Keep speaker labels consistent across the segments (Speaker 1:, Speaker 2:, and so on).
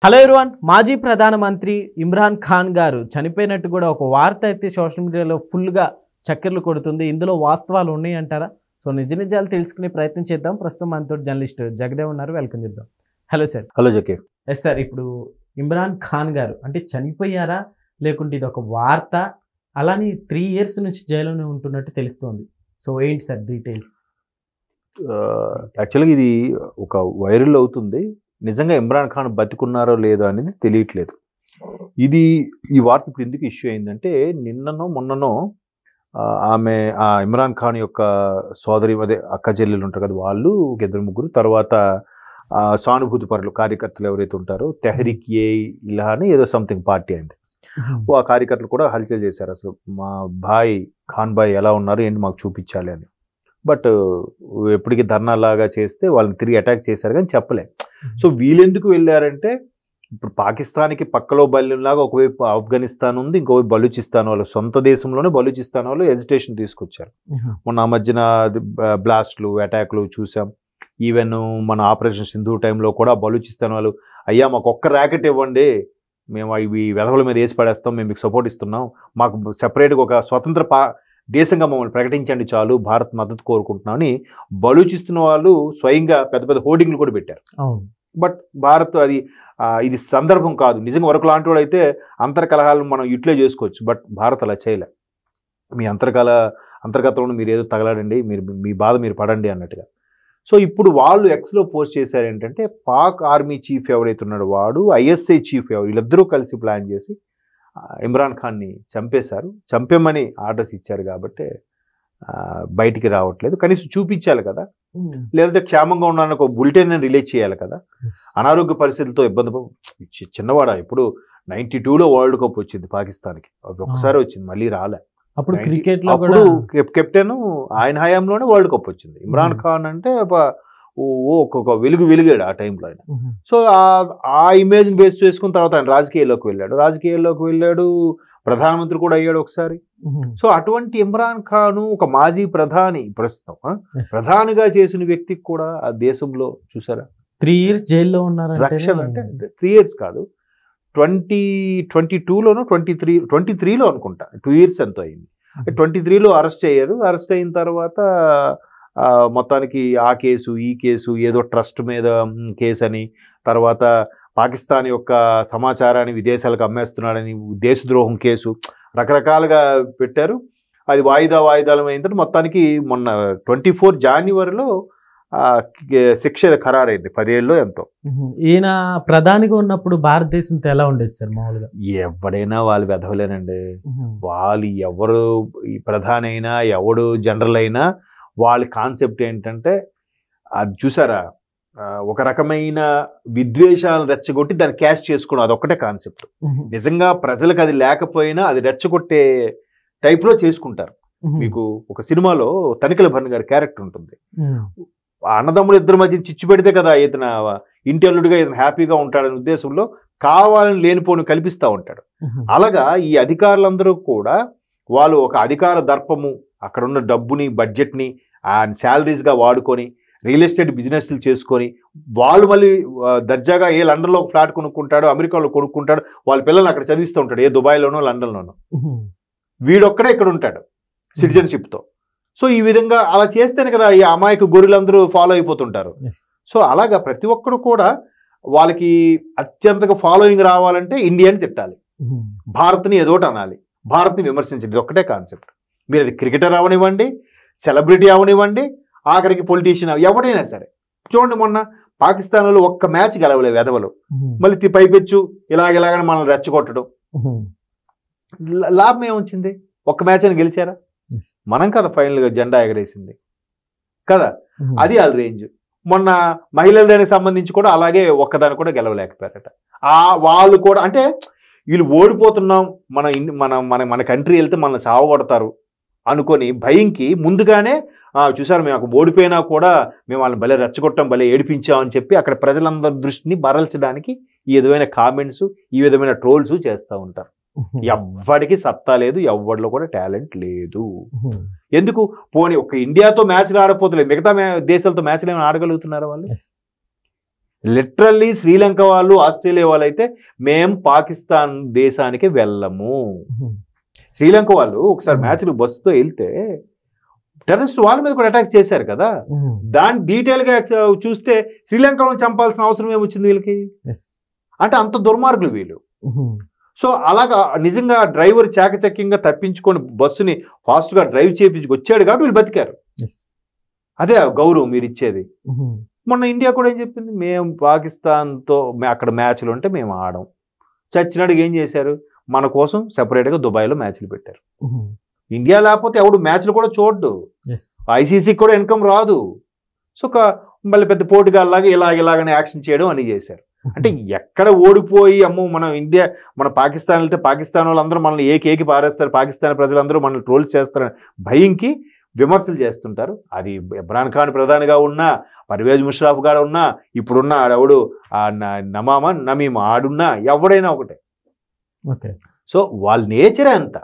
Speaker 1: Hello everyone, మాజీ ప్రధానమంత్రి ఇమ్రాన్ ఖాన్ గారు చనిపోయినట్టు కూడా ఒక వార్త అయితే సోషల్ మీడియాలో ఫుల్గా చక్కర్లు కొడుతుంది. ఇందులో వాస్తవాలు ఉన్నాయి అంటారా? సో నిజాలు తెలుసుకునే ప్రయత్నం చేద్దాం. ప్రస్తుతం మనతో జర్నలిస్ట్ జగదేవ్ ఉన్నారు, వెల్కమ్ చేద్దాం. Hello sir.
Speaker 2: Hello Zakir.
Speaker 1: Yes sir, ఇప్పుడు ఇమ్రాన్ ఖాన్ గారు అంటే చనిపోయారా లేకుంటే ఇది ఒక వార్త? అలానే 3 years నుంచి జైల్లోనే ఉంటున్నట్టు తెలుస్తోంది. సో ఏంటి సార్ డీటెయిల్స్?
Speaker 2: యాక్చువల్గా ఇది ఒక వైరల్ అవుతుంది. నిజంగా ఇమ్రాన్ ఖాన్ బతికున్నారో లేదో అనేది తెలియట్లేదు. ఈ వార్త ఇప్పుడు ఎందుకు ఇష్యూ అయిందంటే, నిన్ననో మొన్ననో ఆ ఇమ్రాన్ ఖాన్ యొక్క సోదరి అదే అక్క చెల్లెలు ఉంటారు కదా, వాళ్ళు 2-3 తర్వాత సానుభూతి పరులు కార్యకర్తలు ఎవరైతే ఉంటారో తెహ్రీక్ ఏ ఇల్హా అని ఏదో సంథింగ్ పార్టీ అయింది. ఆ కార్యకర్తలు కూడా హల్చల్ చేశారు. అసలు మా ఖాన్ భాయ్ ఎలా ఉన్నారు ఏంటి మాకు చూపించాలి అని. బట్ ఎప్పటికీ ధర్నాలాగా చేస్తే వాళ్ళని తిరిగి అటాక్ చేశారు కానీ చెప్పలే. సో వీళ్ళెందుకు వెళ్ళారంటే, ఇప్పుడు పాకిస్తాన్కి పక్కలో బల్యంలాగా ఒకవైపు ఆఫ్ఘనిస్తాన్ ఉంది, ఇంకోవైపు బలూచిస్తాన్ వాళ్ళు, సొంత దేశంలోనే బలూచిస్తాన్ వాళ్ళు ఎజిటేషన్ తీసుకొచ్చారు. మొన్న ఆ మధ్యన బ్లాస్ట్లు అటాక్లు చూసాం. ఈవెన్ మన ఆపరేషన్ సింధూర్ టైంలో కూడా బలూచిస్తాన్ వాళ్ళు, అయ్యా మాకు ఒక్క ర్యాకెట్ ఇవ్వండి, మేము ఇవి వెధవల మీద వేసి పడేస్తాం, మేము మీకు సపోర్ట్ ఇస్తున్నాం, మాకు సెపరేట్గా ఒక స్వతంత్ర దేశంగా మమ్మల్ని ప్రకటించండి చాలు, భారత్ మద్దతు కోరుకుంటున్నామని బలూచిస్తున్న వాళ్ళు స్వయంగా పెద్ద పెద్ద హోర్డింగ్లు కూడా పెట్టారు. బట్ భారత్ ఇది సందర్భం కాదు. నిజంగా వరకు లాంటి వాడు అయితే అంతర్కలహాలను మనం యూటిలైజ్ చేసుకోవచ్చు. బట్ భారత్ అలా చేయలే. మీ అంతర్గతంలో మీరు ఏదో తగలాడండి, మీ బాధ మీరు పడండి అన్నట్టుగా. సో ఇప్పుడు వాళ్ళు ఎక్స్లో పోస్ట్ చేశారు ఏంటంటే, పాక్ ఆర్మీ చీఫ్ ఎవరైతే ఉన్నాడో వాడు, ఐఎస్ఐ చీఫ్ వీళ్ళిద్దరూ కలిసి ప్లాన్ చేసి ఇమ్రాన్ ఖాన్ని చంపేశారు. చంపేమని ఆర్డర్స్ ఇచ్చారు కాబట్టి బయటికి రావట్లేదు. కనీసం చూపించాలి కదా, లేదంటే క్షేమంగా ఉన్నాను ఒక బులెటిన్ రిలీజ్ చేయాలి కదా. అనారోగ్య పరిస్థితులతో ఇబ్బంది. చిన్నవాడా, ఇప్పుడు 92లో వరల్డ్ కప్ వచ్చింది పాకిస్తాన్కి, ఒకసారి వచ్చింది, మళ్ళీ రాలే.
Speaker 1: అప్పుడు క్రికెట్లో
Speaker 2: అప్పుడు కెప్టెన్ ఆయన హయాంలోనే వరల్డ్ కప్ వచ్చింది. ఇమ్రాన్ ఖాన్ అంటే ఒక్కొక్క వెలిగాడు ఆ టైంలో ఆయన. సో ఆ ఇమేజ్ బేస్ చేసుకున్న తర్వాత ఆయన రాజకీయాల్లోకి వెళ్ళాడు, ప్రధానమంత్రి కూడా అయ్యాడు ఒకసారి. సో అటువంటి ఇమ్రాన్ ఖాన్ ఒక మాజీ ప్రధాని, ప్రస్తుతం ప్రధానిగా చేసిన వ్యక్తికి కూడా ఆ దేశంలో చూసారా
Speaker 1: 3 years జైల్లో ఉన్నారు.
Speaker 2: రక్షణ అంటే 3 years కాదు, 2022లోనో 23లో అనుకుంటా, 2 years ఎంతో అయింది. 23లో అరెస్ట్ అయ్యారు. అరెస్ట్ అయిన తర్వాత మొత్తానికి ఆ కేసు ఈ కేసు ఏదో ట్రస్ట్ మీద కేసు అని, తర్వాత పాకిస్తాన్ యొక్క సమాచారాన్ని విదేశాలకు అమ్మేస్తున్నాడని దేశద్రోహం కేసు, రకరకాలుగా పెట్టారు. అది వాయిదాలు అయిన తర్వాత మొత్తానికి మొన్న 24 Januaryలో శిక్ష ఖరారైంది, 10 ఏళ్ళలో ఎంతో.
Speaker 1: ఈయన ప్రధానిగా ఉన్నప్పుడు భారతదేశంతో ఎలా ఉండేది సార్? మామూలుగా
Speaker 2: ఎవడైనా వాళ్ళు వెధవలేనండి. వాళ్ళు ఎవరు ఈ ప్రధాని అయినా ఎవడు జనరల్ అయినా వాళ్ళ కాన్సెప్ట్ ఏంటంటే, అది చూసారా, ఒక రకమైన విద్వేషాలను రెచ్చగొట్టి దాన్ని క్యాష్ చేసుకోవడం, అదొక్కటే కాన్సెప్ట్. నిజంగా ప్రజలకు అది లేకపోయినా అది రెచ్చగొట్టే టైప్లో చేసుకుంటారు. మీకు ఒక సినిమాలో తనిఖీల భరణ్ గారి క్యారెక్టర్ ఉంటుంది. అన్నదమ్ములు ఇద్దరి మధ్య చిచ్చు పెడితే కదా ఇతను ఇంటి అల్లుడిగా ఇతను హ్యాపీగా ఉంటాడనే ఉద్దేశంలో కావాలని లేనిపోని కల్పిస్తూ ఉంటాడు. అలాగా ఈ అధికారులందరూ కూడా వాళ్ళు ఒక అధికార దర్పము, అక్కడున్న డబ్బుని బడ్జెట్ని శాలరీస్గా వాడుకొని రియల్ ఎస్టేట్ బిజినెస్లు చేసుకొని, వాళ్ళు మళ్ళీ దర్జాగా ఏ లండన్లో ఒక ఫ్లాట్ కొనుక్కుంటాడు, అమెరికాలో కొనుక్కుంటాడు, వాళ్ళ పిల్లల్ని అక్కడ చదివిస్తూ ఉంటాడు, ఏ దుబాయ్లోనో లండన్లోనో. వీడొక్కడే ఇక్కడ ఉంటాడు సిటిజన్షిప్తో. సో ఈ విధంగా అలా చేస్తేనే కదా ఈ అమాయక గొర్రెలందరూ ఫాలో అయిపోతుంటారు. సో అలాగా ప్రతి ఒక్కరు కూడా వాళ్ళకి అత్యంతగా ఫాలోయింగ్ రావాలంటే ఇండియాని తిట్టాలి, భారత్ని ఏదోటి అనాలి, భారత్ని విమర్శించండి, ఇది ఒక్కటే కాన్సెప్ట్. మీరు అది క్రికెటర్ అవనివ్వండి, సెలబ్రిటీ అవనివ్వండి, ఆఖరికి పొలిటీషియన్, ఎవడైనా సరే. చూడండి, మొన్న పాకిస్తాన్లో ఒక్క మ్యాచ్ గెలవలే వెధవలు, మళ్ళీ పైపెచ్చు ఇలాగని మనల్ని రెచ్చగొట్టడం. లాభం ఏమొచ్చింది? ఒక్క మ్యాచ్ అని గెలిచారా? మనం కదా ఫైనల్గా జెండా ఎగరేసింది కదా, అది వాళ్ళ రేంజ్. మొన్న మహిళల దానికి సంబంధించి కూడా అలాగే ఒక్కదాన్ని కూడా గెలవలేకపోయారట. వాళ్ళు కూడా అంటే వీళ్ళు ఓడిపోతున్నాం, మన కంట్రీ వెళ్తే మనల్ని సావగొడతారు అనుకొని భయంకి ముందుగానే చూసారు, మేము ఓడిపోయినా కూడా మేము వాళ్ళని భలే రెచ్చగొట్టాం, భలే ఏడిపించామని చెప్పి అక్కడ ప్రజలందరి దృష్టిని మరల్చడానికి ఈ విధమైన కామెంట్స్, ఈ విధమైన ట్రోల్స్ చేస్తూ ఉంటారు. ఎవ్వడికి సత్తా లేదు, ఎవ్వడిలో కూడా టాలెంట్ లేదు. ఎందుకు పోనీ ఒక ఇండియాతో మ్యాచ్లు ఆడపోతలేదు, మిగతా దేశాలతో మ్యాచ్లు ఏమైనా ఆడగలుగుతున్నారా వాళ్ళు? లిటరల్లీ శ్రీలంక వాళ్ళు, ఆస్ట్రేలియా వాళ్ళు అయితే మేము పాకిస్తాన్ దేశానికి వెళ్ళము. శ్రీలంక వాళ్ళు ఒకసారి మ్యాచ్లు బస్సుతో వెళ్తే టెర్రరిస్ట్ వాళ్ళ మీద కూడా అటాక్ చేశారు కదా, దాని డీటెయిల్ గా చూస్తే శ్రీలంకలో చంపాల్సిన అవసరం ఏమొచ్చింది వీళ్ళకి? అంటే అంత దుర్మార్గులు వీళ్ళు. సో అలాగా నిజంగా డ్రైవర్ చాకచక్యంగా తప్పించుకొని బస్సుని ఫాస్ట్ గా డ్రైవ్ చేయించి వచ్చాడు కాబట్టి వీళ్ళు బతికారు. అదే గౌరవం మీరు ఇచ్చేది. మొన్న ఇండియా కూడా ఏం చెప్పింది, మేము పాకిస్తాన్తో అక్కడ మ్యాచ్లు ఉంటే మేము ఆడం. చచ్చినాడు ఏం చేశారు, మన కోసం సెపరేట్గా దుబాయ్లో మ్యాచ్లు పెట్టారు. ఇండియా లేకపోతే ఎవడు మ్యాచ్లు కూడా చూడ్డు, ఐసీసీకి కూడా ఇన్కమ్ రాదు. సో మళ్ళీ పెద్ద పోటీగాల్లాగా ఇలాగనే యాక్షన్ చేయడం అని చేశారు. అంటే ఎక్కడ ఓడిపోయి అమ్మో మనం ఇండియా మన పాకిస్తాన్ వెళ్తే పాకిస్తాన్ వాళ్ళందరూ మనల్ని ఏకేకి పారేస్తారు, పాకిస్తాన్ ప్రజలందరూ మనల్ని ట్రోల్ చేస్తారని భయంకి విమర్శలు చేస్తుంటారు. అది ఇమ్రాన్ ఖాన్ ప్రధానిగా ఉన్నా, పర్వేజ్ ముషర్రాఫ్ గారు ఉన్నా, ఇప్పుడున్న ఆడెవడు నమీమ్ ఆడున్నా, ఎవడైనా ఒకటే. సో వాళ్ళ నేచరే అంత,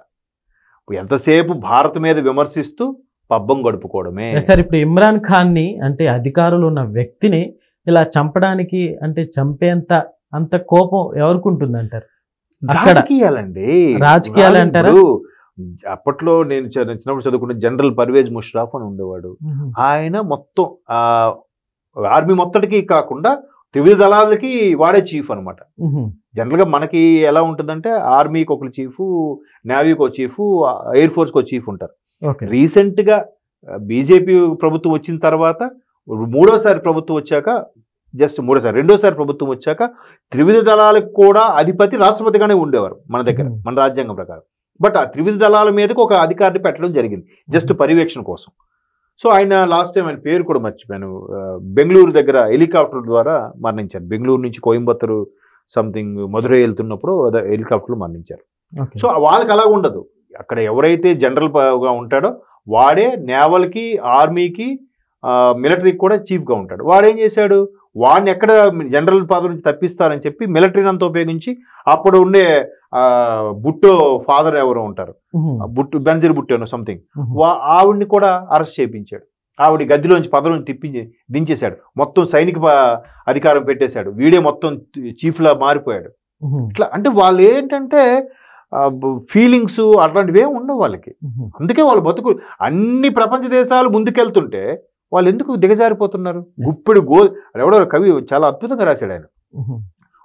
Speaker 2: ఎంతసేపు భారత్ మీద విమర్శిస్తూ పబ్బం గడుపుకోవడమే.
Speaker 1: సార్ ఇప్పుడు ఇమ్రాన్ ఖాన్ ని అంటే అధికారులు ఉన్న వ్యక్తిని ఇలా చంపడానికి అంటే చంపేంత అంత కోపం ఎవరికి ఉంటుంది అంటారు?
Speaker 2: రాజకీయాలండి,
Speaker 1: రాజకీయాలు అంటారు.
Speaker 2: అప్పట్లో నేను చిన్నప్పుడు చదువుకున్న జనరల్ పర్వేజ్ ముషర్రాఫ్ అని ఉండేవాడు. ఆయన మొత్తం ఆర్మీ మొత్తటికి కాకుండా త్రివిధ దళాలకి వాడే చీఫ్ అనమాట. జనరల్ గా మనకి ఎలా ఉంటుందంటే ఆర్మీకి ఒక చీఫ్, నేవీకి ఒక చీఫ్, ఎయిర్ ఫోర్స్కి ఒక చీఫ్ ఉంటారు. రీసెంట్ గా బీజేపీ ప్రభుత్వం వచ్చిన తర్వాత రెండోసారి ప్రభుత్వం వచ్చాక త్రివిధ దళాలకు కూడా అధిపతి రాష్ట్రపతిగానే ఉండేవారు మన దగ్గర, మన రాజ్యాంగం ప్రకారం. బట్ ఆ త్రివిధ దళాల మీదకి ఒక అధికారిని పెట్టడం జరిగింది జస్ట్ పర్యవేక్షణ కోసం. సో ఆయన లాస్ట్ టైం ఆయన పేరు కూడా మర్చిపోయాను, బెంగళూరు దగ్గర హెలికాప్టర్ ద్వారా మరణించారు. బెంగళూరు నుంచి కోయంబత్తూరు సంథింగ్ మధురై వెళ్తున్నప్పుడు హెలికాప్టర్లు మరణించారు. సో వాళ్ళకి అలా ఉండదు, అక్కడ ఎవరైతే జనరల్గా ఉంటాడో వాడే నేవల్కి, ఆర్మీకి, మిలిటరీకి కూడా చీఫ్గా ఉంటాడు. వాడేం చేశాడు, వాడిని ఎక్కడ జనరల్ పదవి నుంచి తప్పిస్తారని చెప్పి మిలిటరీని అంతా ఉపయోగించి అప్పుడు ఉండే బుట్టో ఫాదర్ ఎవరో ఉంటారు, బెంజర్ బుట్టో సంథింగ్, ఆవిడ్ని కూడా అరెస్ట్ చేయించాడు. ఆవిడ గదిలోంచి పదవిని దించేశాడు, మొత్తం సైనిక అధికారం పెట్టేశాడు, వీడే మొత్తం చీఫ్లా మారిపోయాడు. ఇట్లా అంటే వాళ్ళు ఏంటంటే ఫీలింగ్స్ అట్లాంటివే ఉండవు వాళ్ళకి. అందుకే వాళ్ళు బతుకు అన్ని ప్రపంచ దేశాలు ముందుకెళ్తుంటే వాళ్ళు ఎందుకు దిగజారిపోతున్నారు? గుప్పెడు ఎవడో కవి చాలా అద్భుతంగా రాశాడు ఆయన,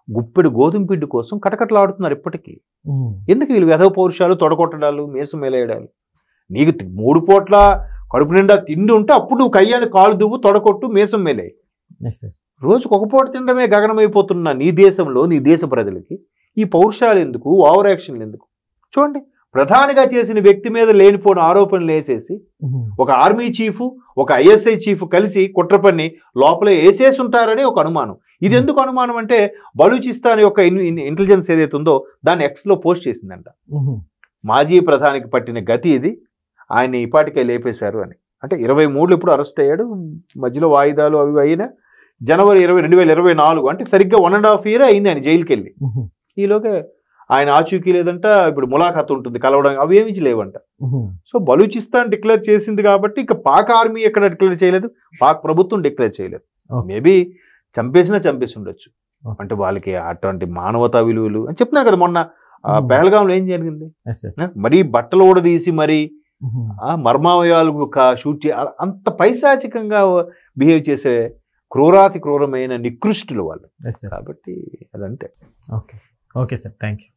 Speaker 2: గుప్పెడు గోధుమ పిండి కోసం కటకటలాడుతున్నారు ఇప్పటికీ. ఎందుకు వీళ్ళు వెధవ పౌరుషాలు, తొడగొట్టడాలు, మీసం మేలేయడాలు? నీకు 3 పూట్ల కడుపు నిండా తిండి ఉంటే అప్పుడు నువ్వు కయ్యాన్ని కాలు దువ్వు, తొడగొట్టు, మీసం మేలేయి. రోజుకు ఒక పూట తినడమే గగనమైపోతున్న నీ దేశంలో నీ దేశ ప్రజలకి ఈ పౌరుషాలు ఎందుకు, ఓవర్ యాక్షన్లు ఎందుకు? చూడండి, ప్రధానిగా చేసిన వ్యక్తి మీద లేనిపోయిన ఆరోపణలు వేసేసి ఒక ఆర్మీ చీఫ్, ఒక ఐఎస్ఐ చీఫ్ కలిసి కుట్ర పన్ని లోపల వేసేసి ఉంటారని ఒక అనుమానం. ఇది ఎందుకు అనుమానం అంటే బలూచిస్తాన్ యొక్క ఇంటెలిజెన్స్ ఏదైతే ఉందో దాన్ని ఎక్స్లో పోస్ట్ చేసిందంట. మాజీ ప్రధానికి పట్టిన గతి ఇది, ఆయన్ని ఇప్పటికే లేపేశారు అని. అంటే 23లో ఇప్పుడు అరెస్ట్ అయ్యాడు, మధ్యలో వాయిదాలు అవి అయినా జనవరి 20, 2024 అంటే సరిగ్గా 1.5 year అయింది ఆయన జైలుకి వెళ్ళి. ఈలోగా ఆయన ఆచూకీ లేదంట, ఇప్పుడు ములాఖాత్ ఉంటుంది కలవడానికి, అవి ఏమి లేవంట. సో బలూచిస్తాన్ డిక్లేర్ చేసింది కాబట్టి ఇక పాక్ ఆర్మీ ఎక్కడ డిక్లేర్ చేయలేదు, పాక్ ప్రభుత్వం డిక్లేర్ చేయలేదు. మేబీ చంపేసి ఉండొచ్చు. అంటే వాళ్ళకి అటువంటి మానవతా విలువలు అని చెప్తున్నారు కదా. మొన్న పెహల్గాంలో ఏం జరిగింది, మరీ బట్టలు కూడా తీసి మరి మర్మావయాలు షూట్ అంత పైశాచికంగా బిహేవ్ చేసే క్రూరాతి క్రూరమైన నికృష్టులు వాళ్ళు. కాబట్టి అదంతే.
Speaker 1: Okay sir, thank you.